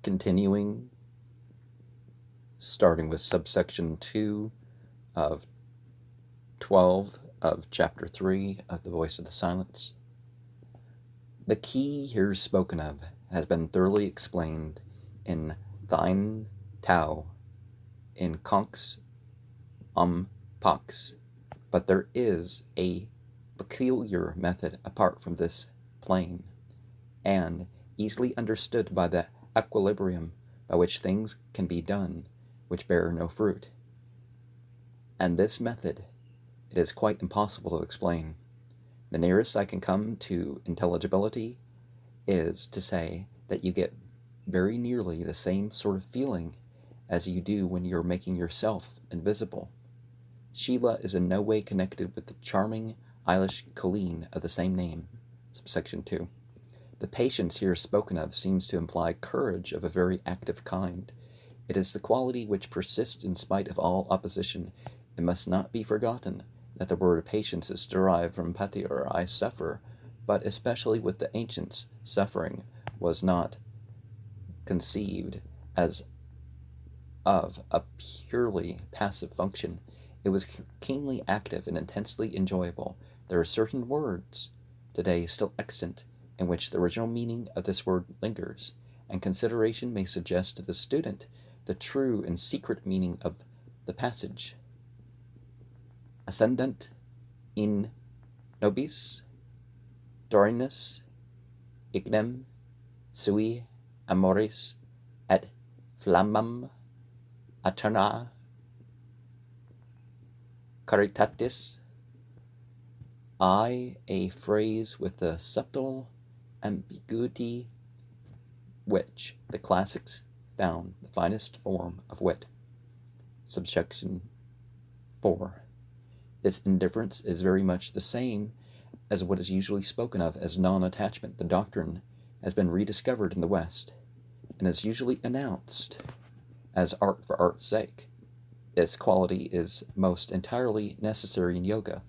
Continuing, starting with subsection 2 of 12 of chapter 3 of The Voice of the Silence. The key here spoken of has been thoroughly explained in Thine Tao, in Conx Pax, but there is a peculiar method apart from this plane, and easily understood by the equilibrium by which things can be done which bear no fruit. And this method it is quite impossible to explain. The nearest I can come to intelligibility is to say that you get very nearly the same sort of feeling as you do when you're making yourself invisible. Sheila is in no way connected with the charming Eilish Colleen of the same name, subsection 2. The patience here spoken of seems to imply courage of a very active kind. It is the quality which persists in spite of all opposition. It must not be forgotten that the word patience is derived from patir, I suffer, but especially with the ancients, suffering was not conceived as of a purely passive function. It was keenly active and intensely enjoyable. There are certain words, today still extant, in which the original meaning of this word lingers, and consideration may suggest to the student the true and secret meaning of the passage. Ascendent in nobis, dorinus, ignem, sui amoris, et flammam aeterna caritatis. A phrase with a subtle ambiguity which the classics found the finest form of wit. Subsection 4. This indifference is very much the same as what is usually spoken of as non-attachment. The doctrine has been rediscovered in the West, and is usually announced as art for art's sake. This quality is most entirely necessary in yoga.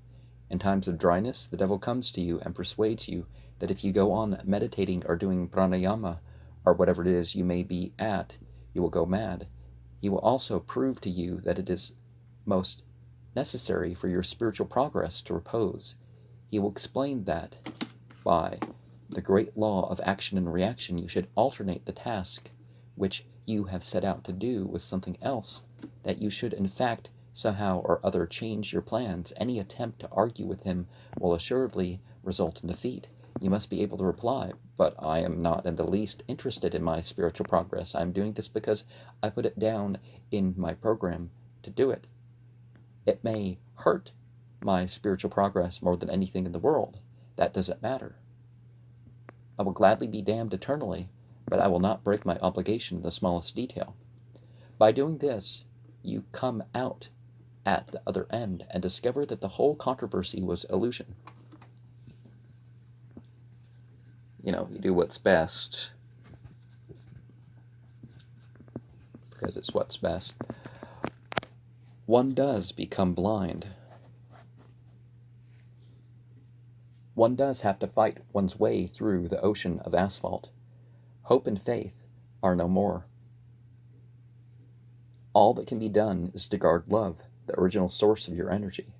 In times of dryness, the devil comes to you and persuades you that if you go on meditating or doing pranayama, or whatever it is you may be at, you will go mad. He will also prove to you that it is most necessary for your spiritual progress to repose. He will explain that by the great law of action and reaction you should alternate the task which you have set out to do with something else, that you should in fact somehow or other change your plans. Any attempt to argue with him will assuredly result in defeat. You must be able to reply, but I am not in the least interested in my spiritual progress. I am doing this because I put it down in my program to do it. It may hurt my spiritual progress more than anything in the world. That doesn't matter. I will gladly be damned eternally, but I will not break my obligation in the smallest detail. By doing this, you come out at the other end and discover that the whole controversy was illusion. You do what's best because it's what's best. One does become blind. One does have to fight one's way through the ocean of asphalt. Hope and faith are no more. All that can be done is to guard love, the original source of your energy.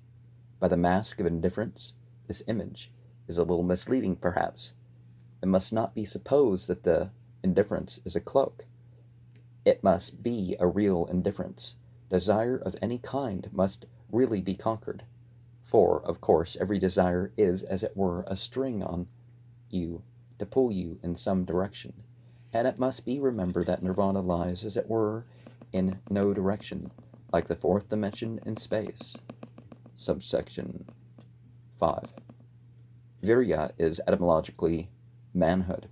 By the mask of indifference, this image is a little misleading, perhaps. It must not be supposed that the indifference is a cloak. It must be a real indifference. Desire of any kind must really be conquered. For, of course, every desire is, as it were, a string on you to pull you in some direction. And it must be remembered that nirvana lies, as it were, in no direction, like the fourth dimension in space. Subsection 5. Virya is etymologically manhood.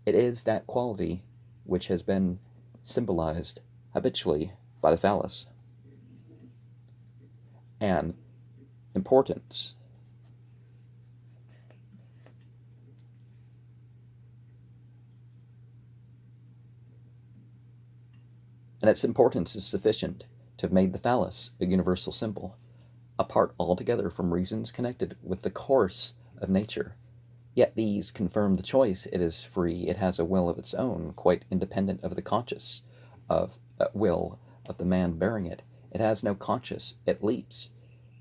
It is that quality which has been symbolized habitually by the phallus. And importance. And its importance is sufficient to have made the phallus a universal symbol, apart altogether from reasons connected with the course of nature. Yet these confirm the choice. It is free, it has a will of its own, quite independent of the conscious will of the man bearing it. It has no conscience, it leaps.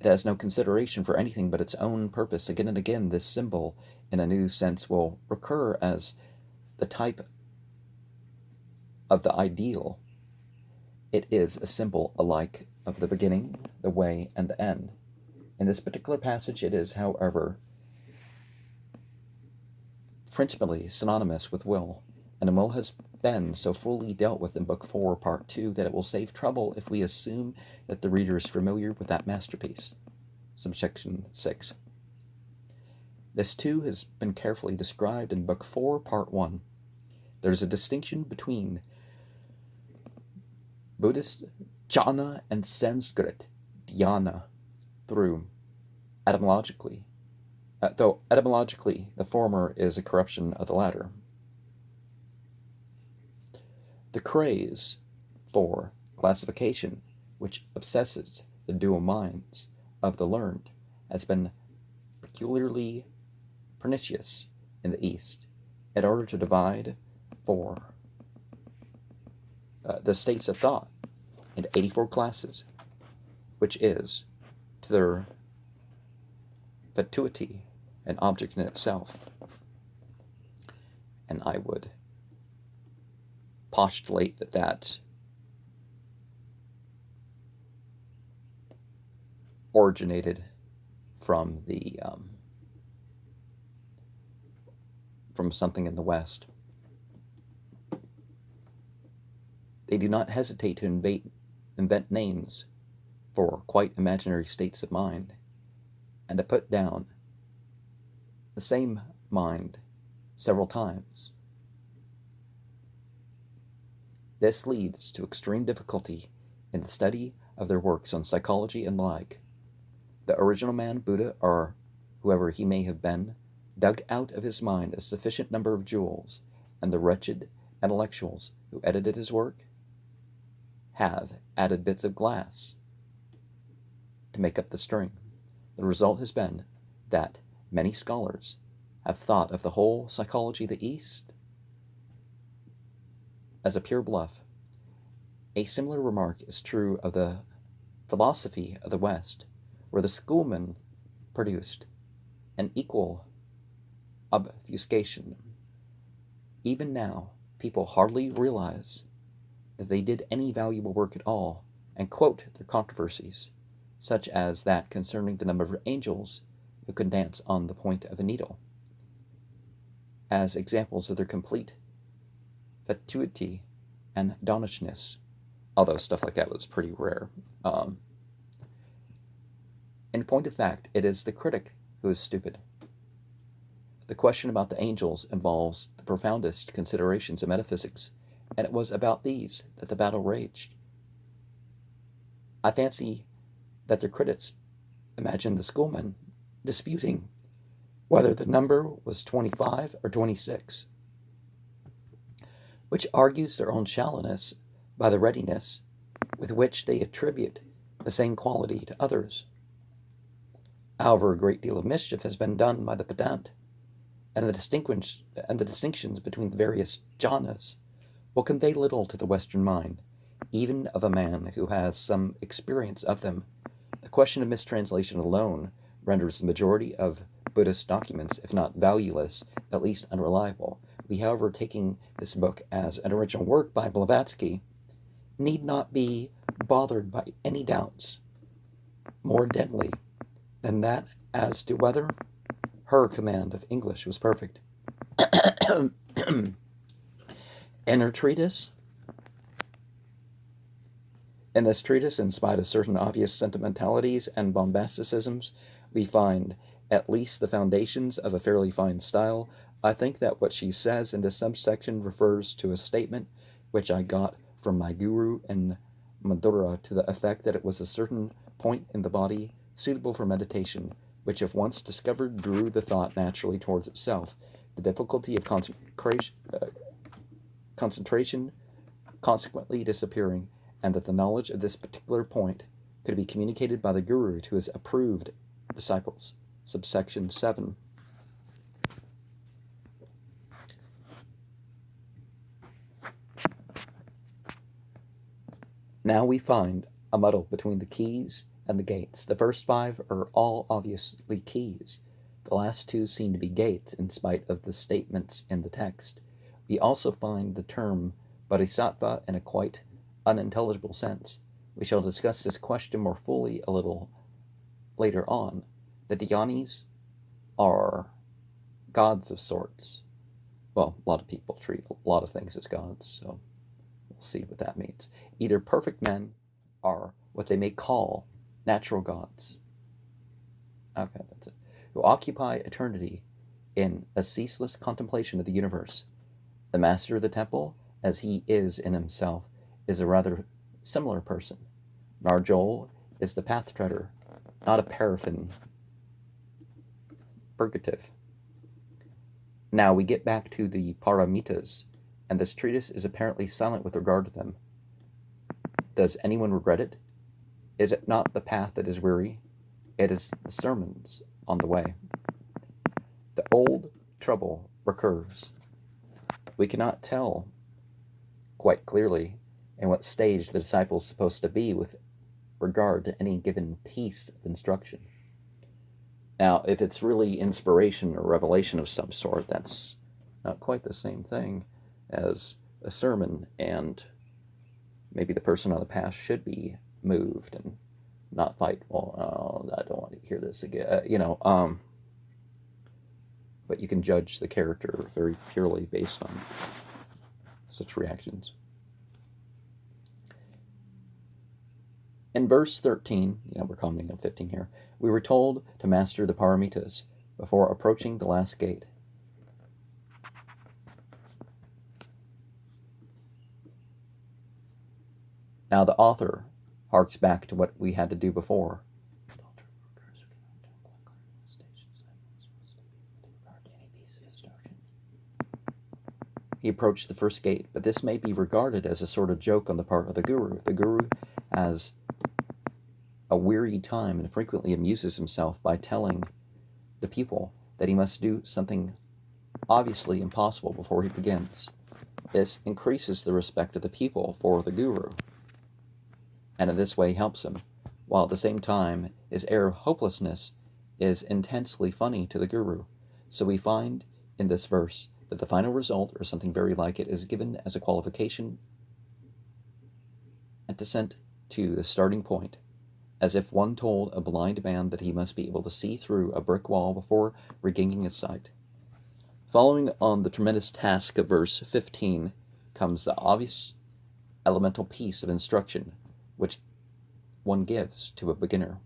It has no consideration for anything but its own purpose. Again and again, this symbol, in a new sense, will recur as the type of the ideal. It is a symbol alike of the beginning, the way, and the end. In this particular passage, it is, however, principally synonymous with will, and will has been so fully dealt with in Book 4, Part 2, that it will save trouble if we assume that the reader is familiar with that masterpiece. Subsection 6. This too has been carefully described in Book 4, Part 1. There is a distinction between Buddhist jhana and Sanskrit dhyana, though etymologically the former is a corruption of the latter. The craze for classification, which obsesses the dual minds of the learned, has been peculiarly pernicious in the East, in order to divide the states of thought into 84 classes, which is, to their fatuity, an object in itself. And I would postulate that originated from from something in the West. They do not hesitate to invent names for quite imaginary states of mind, and to put down the same mind several times. This leads to extreme difficulty in the study of their works on psychology and the like. The original man, Buddha, or whoever he may have been, dug out of his mind a sufficient number of jewels, and the wretched intellectuals who edited his work have added bits of glass to make up the string. The result has been that many scholars have thought of the whole psychology of the East as a pure bluff. A similar remark is true of the philosophy of the West, where the schoolmen produced an equal obfuscation. Even now, people hardly realize that they did any valuable work at all, and quote their controversies, such as that concerning the number of angels who can dance on the point of a needle, as examples of their complete fatuity and donnishness, although stuff like that was pretty rare. In point of fact, it is the critic who is stupid. The question about the angels involves the profoundest considerations of metaphysics, and it was about these that the battle raged. I fancy that the critics imagined the schoolmen disputing whether the number was 25 or 26, which argues their own shallowness by the readiness with which they attribute the same quality to others. However, a great deal of mischief has been done by the pedant, and the distinctions between the various jhanas will convey little to the Western mind, even of a man who has some experience of them. The question of mistranslation alone renders the majority of Buddhist documents, if not valueless, at least unreliable. We, however, taking this book as an original work by Blavatsky, need not be bothered by any doubts more deadly than that as to whether her command of English was perfect. In her treatise, in this treatise, in spite of certain obvious sentimentalities and bombasticisms, we find at least the foundations of a fairly fine style. I think that what she says in this subsection refers to a statement which I got from my guru in Madura to the effect that it was a certain point in the body suitable for meditation, which if once discovered drew the thought naturally towards itself, the difficulty of concentration consequently disappearing, and that the knowledge of this particular point could be communicated by the guru to his approved disciples. Subsection 7. Now we find a muddle between the keys and the gates. The first 5 are all obviously keys. The last 2 seem to be gates in spite of the statements in the text. We also find the term bodhisattva in a quite unintelligible sense. We shall discuss this question more fully a little later on. The dhyanis are gods of sorts. Well, a lot of people treat a lot of things as gods, so we'll see what that means. Either perfect men are what they may call natural gods. Okay, that's it. Who occupy eternity in a ceaseless contemplation of the universe. The master of the temple, as he is in himself, is a rather similar person. Narjol is the path treader, not a paraffin purgative. Now we get back to the paramitas, and this treatise is apparently silent with regard to them. Does anyone regret it? Is it not the path that is weary? It is the sermons on the way. The old trouble recurs. We cannot tell quite clearly in what stage the disciple is supposed to be with regard to any given piece of instruction. Now, if it's really inspiration or revelation of some sort, that's not quite the same thing as a sermon, and maybe the person on the path should be moved and not fight, well, I don't want to hear this again, but you can judge the character very purely based on such reactions. In verse 13, we're commenting on 15 here, we were told to master the paramitas before approaching the last gate. Now the author harks back to what we had to do before. He approached the first gate, but this may be regarded as a sort of joke on the part of the guru. The guru has a weary time and frequently amuses himself by telling the pupil that he must do something obviously impossible before he begins. This increases the respect of the pupil for the guru, and in this way helps him, while at the same time his air of hopelessness is intensely funny to the guru. So we find in this verse that the final result, or something very like it, is given as a qualification and descent to the starting point, as if one told a blind man that he must be able to see through a brick wall before regaining his sight. Following on the tremendous task of verse 15 comes the obvious elemental piece of instruction which one gives to a beginner.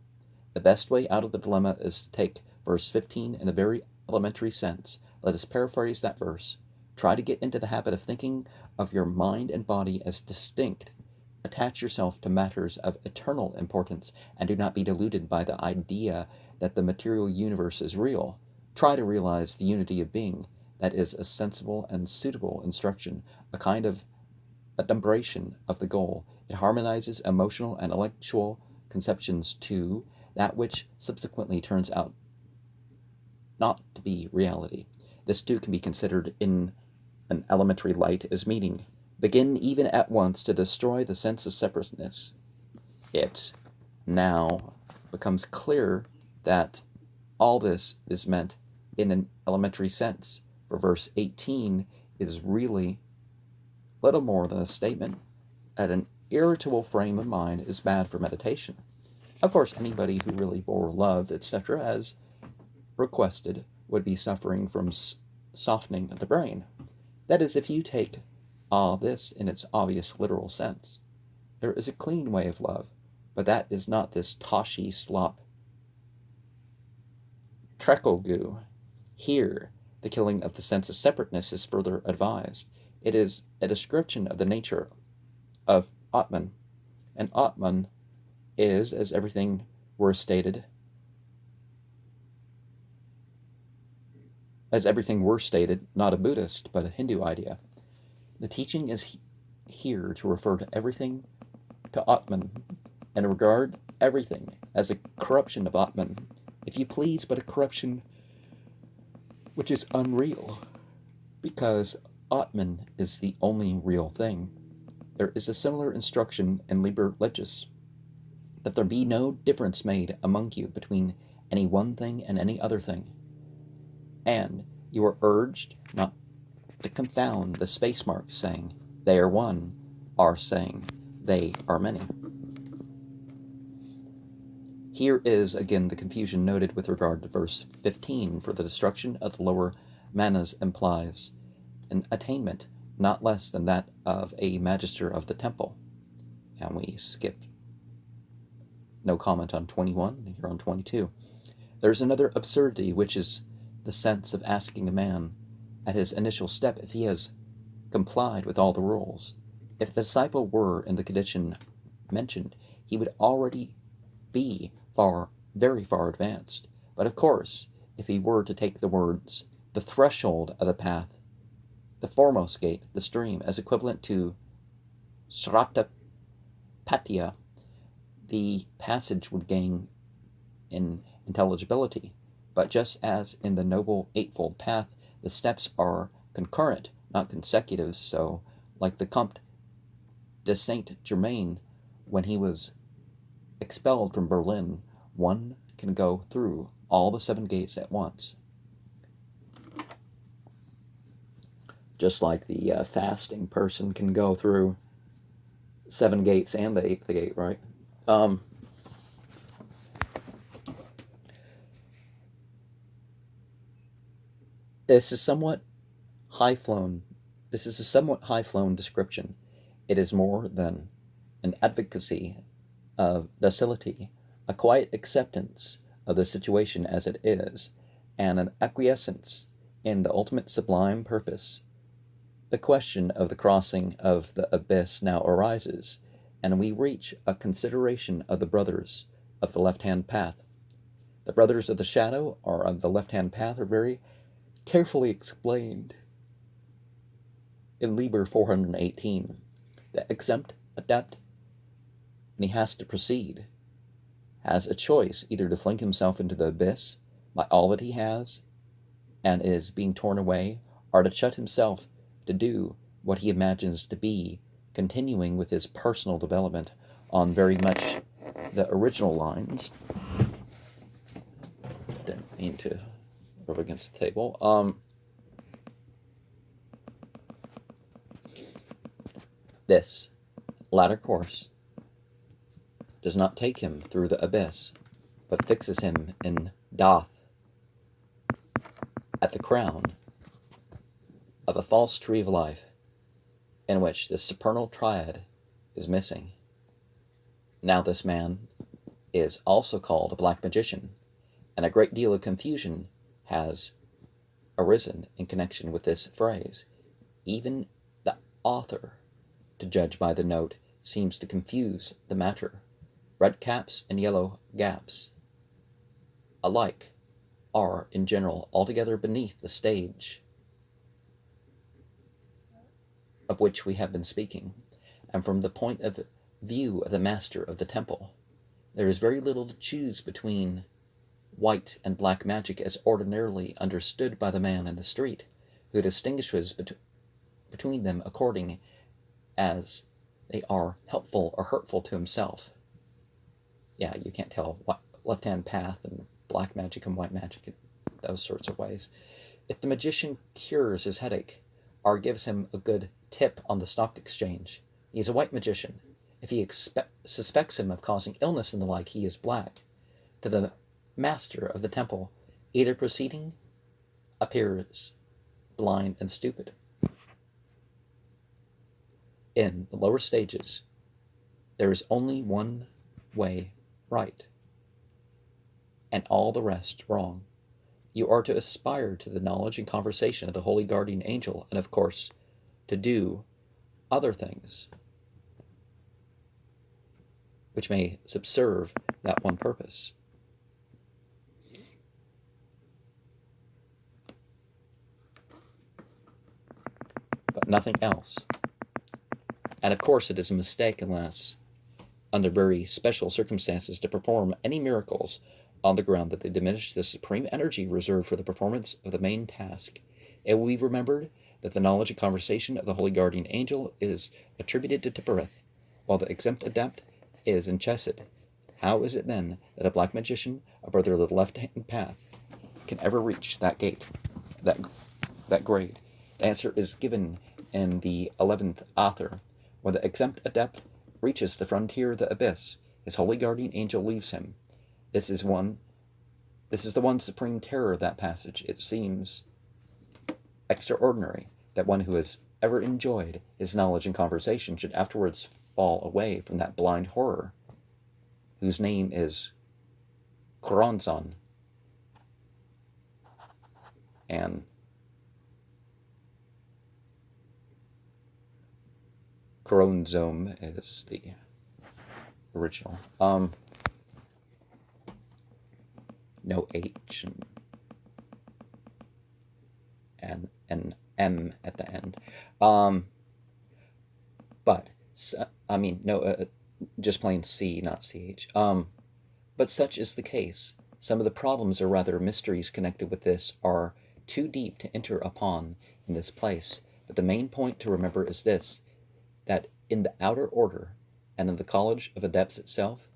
The best way out of the dilemma is to take verse 15 in a very elementary sense. Let us paraphrase that verse. Try to get into the habit of thinking of your mind and body as distinct. Attach yourself to matters of eternal importance, and do not be deluded by the idea that the material universe is real. Try to realize the unity of being. That is a sensible and suitable instruction, a kind of adumbration of the goal. It harmonizes emotional and intellectual conceptions to that which subsequently turns out not to be reality. This too can be considered in an elementary light as meaning. Begin even at once to destroy the sense of separateness. It now becomes clear that all this is meant in an elementary sense, for verse 18 is really little more than a statement that an irritable frame of mind is bad for meditation. Of course, anybody who really bore love, etc., as requested, would be suffering from softening of the brain. That is, if you take all this in its obvious literal sense. There is a clean way of love, but that is not this toshy slop treacle goo. Here, the killing of the sense of separateness is further advised. It is a description of the nature of Atman, and Atman is, as everything were stated, not a Buddhist, but a Hindu idea. The teaching is here to refer to everything to Atman, and regard everything as a corruption of Atman, if you please, but a corruption which is unreal, because Atman is the only real thing. there is a similar instruction in Liber Legis, that there be no difference made among you between any one thing and any other thing. And you are urged not to confound the space marks saying, they are one, are saying, they are many. Here is again the confusion noted with regard to verse 15, for the destruction of the lower manas implies an attainment not less than that of a magister of the temple. And we skip no comment on 21, here on 22. There's another absurdity, which is the sense of asking a man at his initial step if he has complied with all the rules. If the disciple were in the condition mentioned, he would already be very far advanced. But of course, if he were to take the words, the threshold of the path, the foremost gate, the stream, as equivalent to Sratapatya, the passage would gain in intelligibility. But just as in the Noble Eightfold Path, the steps are concurrent, not consecutive, so, like the Comte de Saint-Germain, when he was expelled from Berlin, one can go through all the 7 gates at once. Just like the fasting person can go through 7 gates and the 8th gate, right? This is a somewhat high-flown description. It is more than an advocacy of docility, a quiet acceptance of the situation as it is, and an acquiescence in the ultimate sublime purpose. The question of the crossing of the abyss now arises, and we reach a consideration of the brothers of the left-hand path. The brothers of the shadow or of the left-hand path are very carefully explained in Liber 418. The exempt adept, when he has to proceed, has a choice either to fling himself into the abyss by all that he has and is being torn away, or to shut himself to do what he imagines to be continuing with his personal development on very much the original lines. Didn't mean to rub against the table. This latter course does not take him through the abyss, but fixes him in doth at the crown of a false tree of life, in which the supernal triad is missing. Now this man is also called a black magician, and a great deal of confusion has arisen in connection with this phrase. Even the author, to judge by the note, seems to confuse the matter. Red caps and yellow gaps alike are, in general, altogether beneath the stage of which we have been speaking, and from the point of view of the master of the temple, there is very little to choose between white and black magic as ordinarily understood by the man in the street, who distinguishes between them according as they are helpful or hurtful to himself. Yeah, you can't tell what left-hand path and black magic and white magic in those sorts of ways. If the magician cures his headache or gives him a good tip on the stock exchange, he is a white magician. If he suspects him of causing illness and the like, he is black. To the master of the temple, either proceeding appears blind and stupid. In the lower stages, there is only one way right, and all the rest wrong. You are to aspire to the knowledge and conversation of the holy guardian angel, and of course, to do other things which may subserve that one purpose. But nothing else. And of course it is a mistake unless, under very special circumstances, to perform any miracles on the ground that they diminish the supreme energy reserved for the performance of the main task. It will be remembered that the knowledge and conversation of the holy guardian angel is attributed to Tippereth, while the exempt adept is in Chesed. How is it then that a black magician, a brother of the left-hand path, can ever reach that gate, that grade? The answer is given in the 11th author. When the exempt adept reaches the frontier of the abyss, his holy guardian angel leaves him. This is the one supreme terror of that passage. It seems extraordinary that one who has ever enjoyed his knowledge and conversation should afterwards fall away from that blind horror, whose name is Choronzon, and Choronzome is the original. No H and an M at the end. Just plain C, not CH. But such is the case. Some of the problems, or rather mysteries, connected with this are too deep to enter upon in this place. But the main point to remember is this, that in the outer order, and in the College of Adepts itself,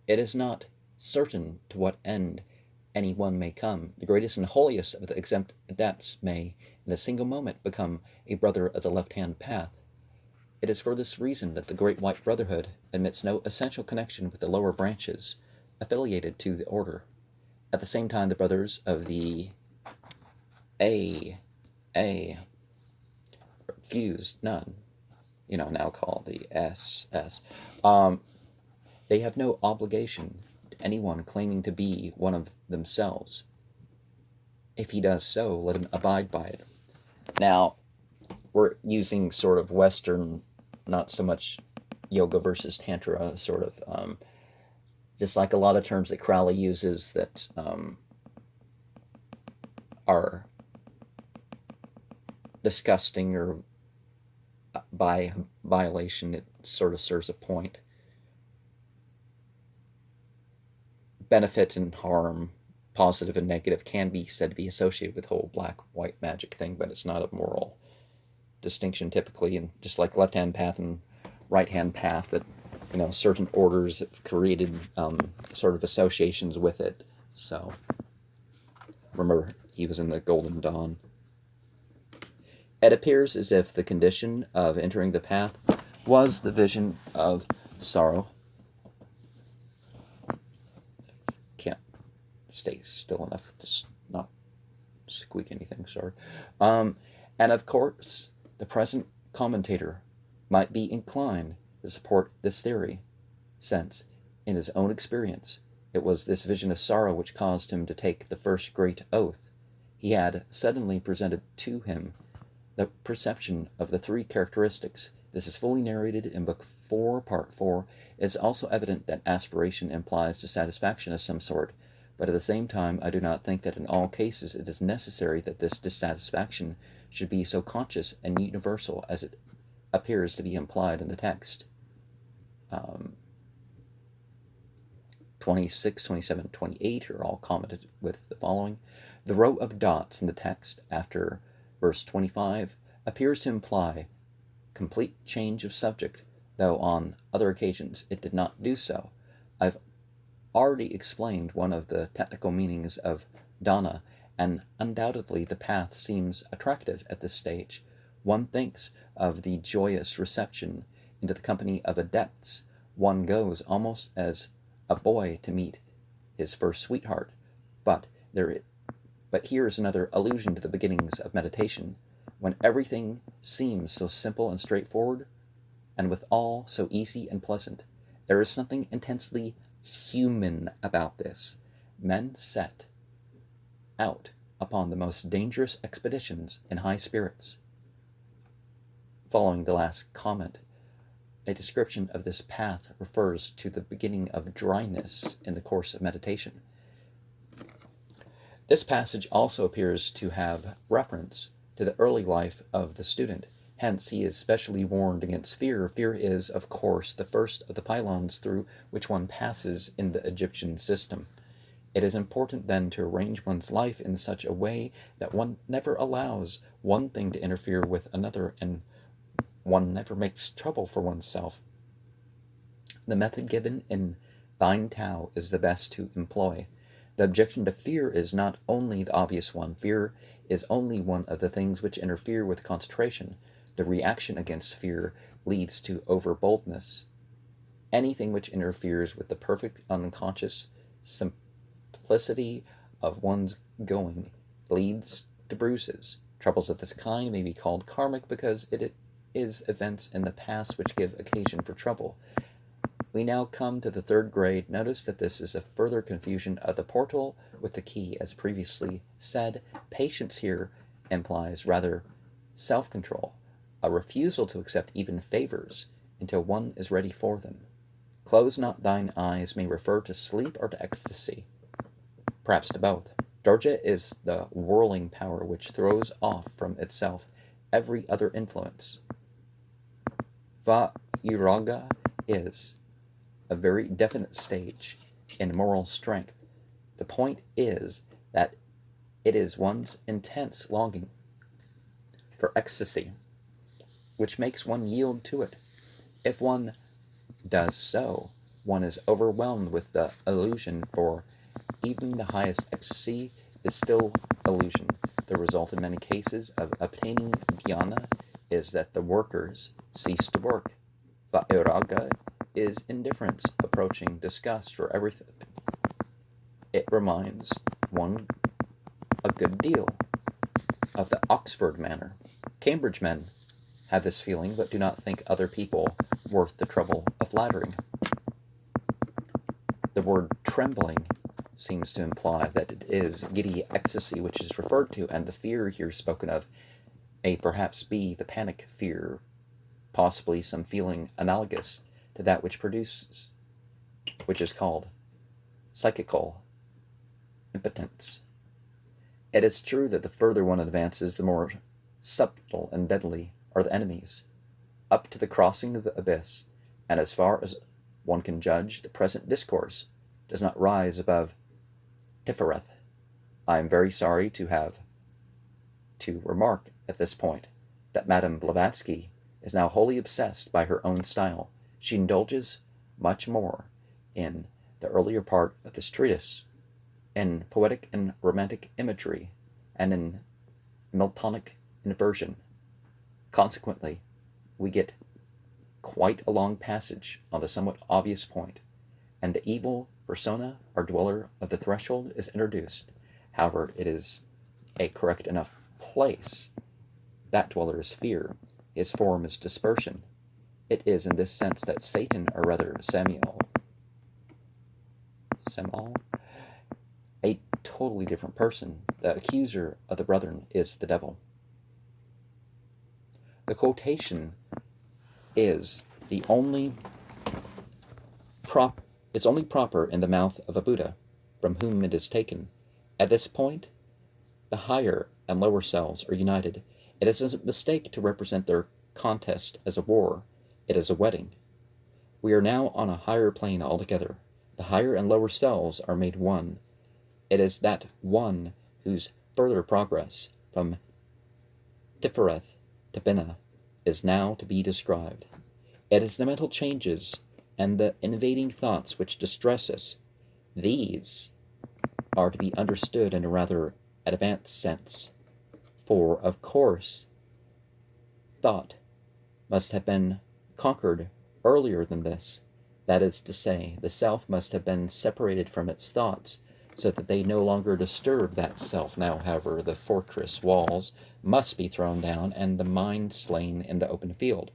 it is not certain to what end any one may come. The greatest and holiest of the exempt adepts may, in a single moment, become a brother of the left-hand path. It is for this reason that the Great White Brotherhood admits no essential connection with the lower branches affiliated to the order. At the same time, the brothers of the A fused none, now called the SS. They have no obligation to anyone claiming to be one of themselves. If he does so, let him abide by it. Now, we're using sort of Western, not so much yoga versus Tantra, sort of, just like a lot of terms that Crowley uses that are disgusting or by violation, it sort of serves a point. Benefit and harm, positive and negative, can be said to be associated with the whole black-white magic thing, but it's not a moral distinction typically. And just like left-hand path and right-hand path, that certain orders have created sort of associations with it. So remember, he was in the Golden Dawn. It appears as if the condition of entering the path was the vision of sorrow. Can't stay still enough to not squeak anything, sorry. And of course, the present commentator might be inclined to support this theory, since, in his own experience, it was this vision of sorrow which caused him to take the first great oath. He had suddenly presented to him the perception of the three characteristics. This is fully narrated in Book 4, Part 4. It is also evident that aspiration implies dissatisfaction of some sort, but at the same time I do not think that in all cases it is necessary that this dissatisfaction should be so conscious and universal as it appears to be implied in the text. 26, 27, 28 are all commented with the following. The row of dots in the text after verse 25 appears to imply complete change of subject, though on other occasions it did not do so. I've already explained one of the technical meanings of dana, and undoubtedly the path seems attractive at this stage. One thinks of the joyous reception into the company of adepts. One goes almost as a boy to meet his first sweetheart. But here is another allusion to the beginnings of meditation, when everything seems so simple and straightforward, and withal so easy and pleasant. There is something intensely human about this. Men set out upon the most dangerous expeditions in high spirits. Following the last comment, a description of this path refers to the beginning of dryness in the course of meditation. This passage also appears to have reference to the early life of the student. Hence, he is specially warned against fear. Fear is, of course, the first of the pylons through which one passes in the Egyptian system. It is important then to arrange one's life in such a way that one never allows one thing to interfere with another, and one never makes trouble for oneself. The method given in Thine Tao is the best to employ. The objection to fear is not only the obvious one. Fear is only one of the things which interfere with concentration. The reaction against fear leads to overboldness. Anything which interferes with the perfect unconscious simplicity of one's going leads to bruises. Troubles of this kind may be called karmic because it is events in the past which give occasion for trouble. We now come to the third grade. Notice that this is a further confusion of the portal with the key. As previously said, patience here implies rather self-control, a refusal to accept even favors until one is ready for them. Close not thine eyes may refer to sleep or to ecstasy, perhaps to both. Dorje is the whirling power which throws off from itself every other influence. Vairagya is a very definite stage in moral strength. The point is that it is one's intense longing for ecstasy which makes one yield to it. If one does so, one is overwhelmed with the illusion, for even the highest ecstasy is still illusion. The result in many cases of obtaining jnana is that the workers cease to work. Vairagya is indifference approaching disgust for everything. It reminds one a good deal of the Oxford manner. Cambridge men have this feeling, but do not think other people worth the trouble of flattering. The word trembling seems to imply that it is giddy ecstasy which is referred to, and the fear here spoken of may perhaps be the panic fear, possibly some feeling analogous to that which produces, which is called psychical impotence. It is true that the further one advances, the more subtle and deadly are the enemies. Up to the crossing of the abyss, and as far as one can judge, the present discourse does not rise above Tifereth. I am very sorry to have to remark at this point that Madame Blavatsky is now wholly obsessed by her own style. She indulges much more in the earlier part of this treatise, in poetic and romantic imagery, and in Miltonic inversion. Consequently, we get quite a long passage on the somewhat obvious point, and the evil persona or dweller of the threshold is introduced. However, it is a correct enough place. That dweller is fear. His form is dispersion. It is in this sense that Satan, or rather Samael, a totally different person. The accuser of the brethren is the devil. The quotation is only proper in the mouth of a Buddha, from whom it is taken. At this point, the higher and lower selves are united. It is a mistake to represent their contest as a war. It is a wedding. We are now on a higher plane altogether. The higher and lower selves are made one. It is that one whose further progress from Tifereth to Binah is now to be described. It is the mental changes and the invading thoughts which distress us. These are to be understood in a rather advanced sense, for, of course, thought must have been conquered earlier than this. That is to say, the self must have been separated from its thoughts, so that they no longer disturb that self. Now, however, the fortress walls must be thrown down, and the mind slain in the open field.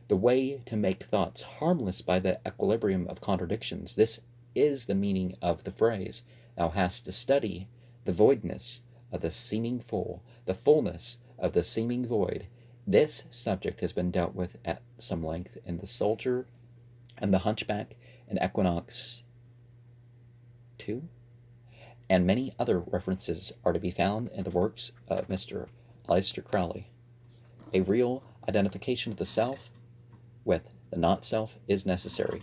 The way to make thoughts harmless by the equilibrium of contradictions. This is the meaning of the phrase, thou hast to study the voidness of the seeming full, the fullness of the seeming void. This subject has been dealt with at some length in The Soldier and the Hunchback and Equinox 2, and many other references are to be found in the works of Mr. Aleister Crowley. A real identification of the self with the not-self is necessary.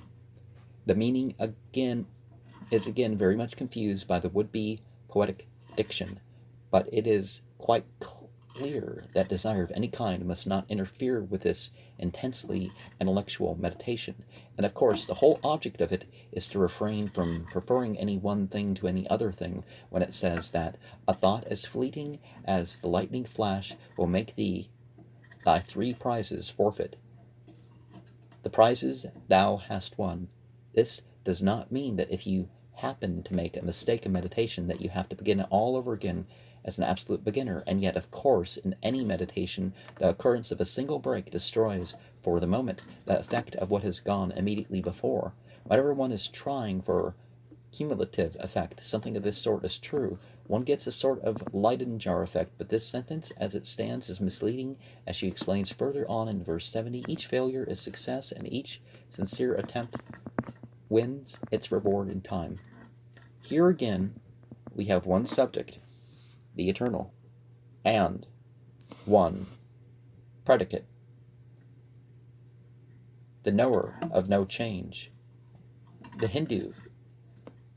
The meaning, again, is again very much confused by the would-be poetic diction, but it is quite clear that desire of any kind must not interfere with this intensely intellectual meditation, and of course the whole object of it is to refrain from preferring any one thing to any other thing when it says that a thought as fleeting as the lightning flash will make thy 3 prizes forfeit. The prizes thou hast won. This does not mean that if you happen to make a mistake in meditation that you have to begin it all over again as an absolute beginner, and yet, of course, in any meditation, the occurrence of a single break destroys, for the moment, the effect of what has gone immediately before. Whenever one is trying for cumulative effect, something of this sort is true. One gets a sort of Leyden jar effect, but this sentence, as it stands, is misleading, as she explains further on in verse 70. Each failure is success, and each sincere attempt wins its reward in time. Here again, we have one subject, the eternal, and one predicate, the knower of no change. The Hindu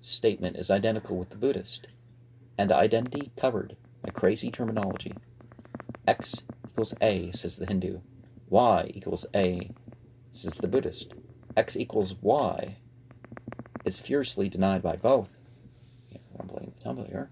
statement is identical with the Buddhist, and the identity covered by crazy terminology. X equals A, says the Hindu. Y equals A, says the Buddhist. X equals Y is furiously denied by both. Rumbling the tumble here.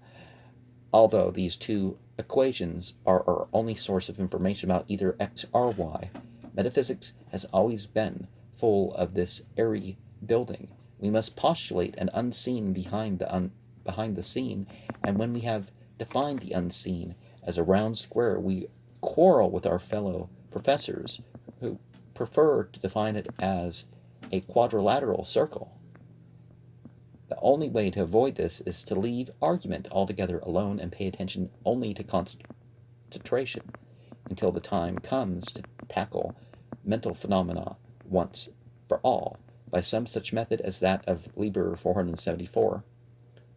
Although these two equations are our only source of information about either X or Y, metaphysics has always been full of this airy building. We must postulate an unseen behind the scene, and when we have defined the unseen as a round square, we quarrel with our fellow professors who prefer to define it as a quadrilateral circle. The only way to avoid this is to leave argument altogether alone and pay attention only to concentration until the time comes to tackle mental phenomena once for all by some such method as that of Liber 474.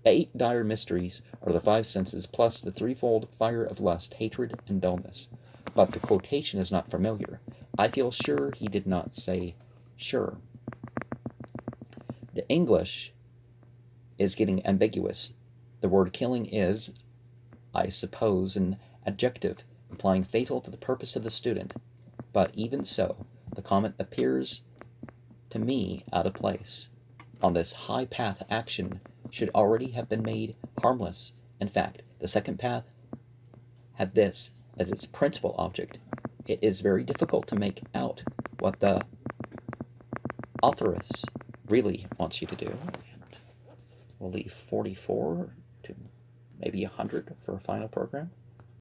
The 8 dire mysteries are the 5 senses plus the threefold fire of lust, hatred, and dullness. But the quotation is not familiar. I feel sure he did not say sure. The English is getting ambiguous. The word killing is, I suppose, an adjective implying fatal to the purpose of the student. But even so, the comment appears to me out of place. On this high path, action should already have been made harmless. In fact, the second path had this as its principal object. It is very difficult to make out what the authoress really wants you to do. We'll leave 44 to maybe 100 for a final program.